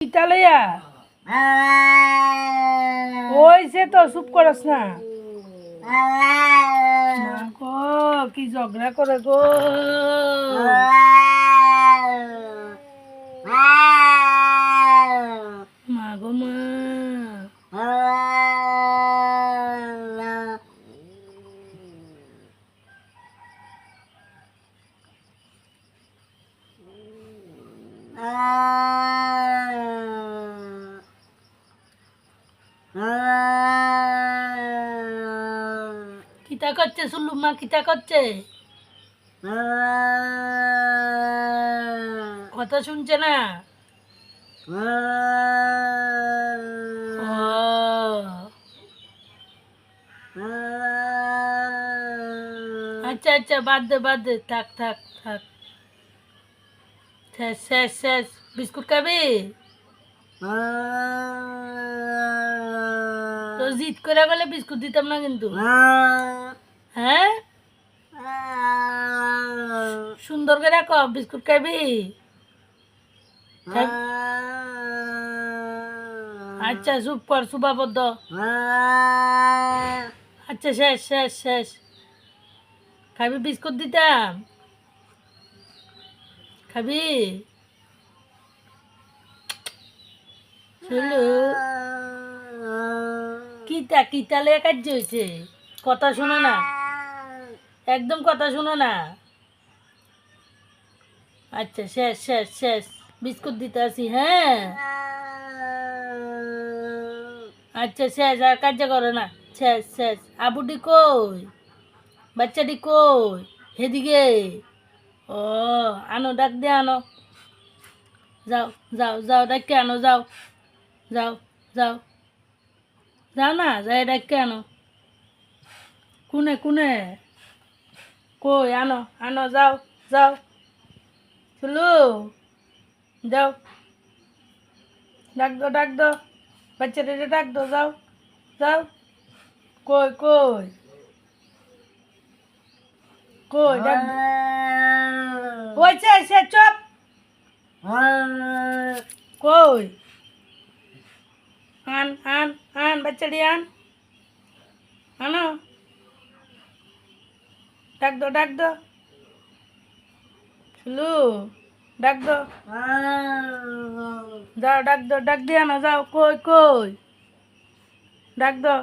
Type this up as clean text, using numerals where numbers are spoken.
কিতালইয়া ওই সে তো চুপ করস না মা গো কি ঝগড়া করে গো মা গো মা কিতা করছে সুল্লু মা কিতা করছে কথা শুনছে না ও আচ্ছা আচ্ছা বাদ দে থাক থাক থাক শেষ শেষ শেষ বিস্কুট খাবি তো জিদ করে গেলে বিস্কুট দিতাম না কিন্তু হ্যাঁ সুন্দর করে রাখো বিস্কুট খাবি আচ্ছা চুপ কর সুবাবদ্ধ আচ্ছা শেষ শেষ শেষ খাবি বিস্কুট দিতাম খাবি শুনলু কিতা কিতা লেগে কাজ হয়েছে কথা শোনো না একদম কথা শোনো না আচ্ছা শেষ শেষ শেষ বিস্কুট দিতে আসি হ্যাঁ আচ্ছা শেষ আর কার্য করো না শেষ শেষ আবুডি কই বাচ্চাটি কই হেদিকে ও আনো ডাক দে আনো যাও যাও যাও ডাকে আনো যাও যাও যাও যাও না যাই ডাকে আনো কোনে কোনে কই আনো আনো যাও যাও চলু যাও ডাক দো বাচ্চাটা ডাক দো যাও যাও কই কই কই ডাক ওই সে চপ কই আন বাচ্চাটি আনো ডাক দো চলু ডাক দো যাও ডাক দিয়ে আনো যাও কই ডাক দো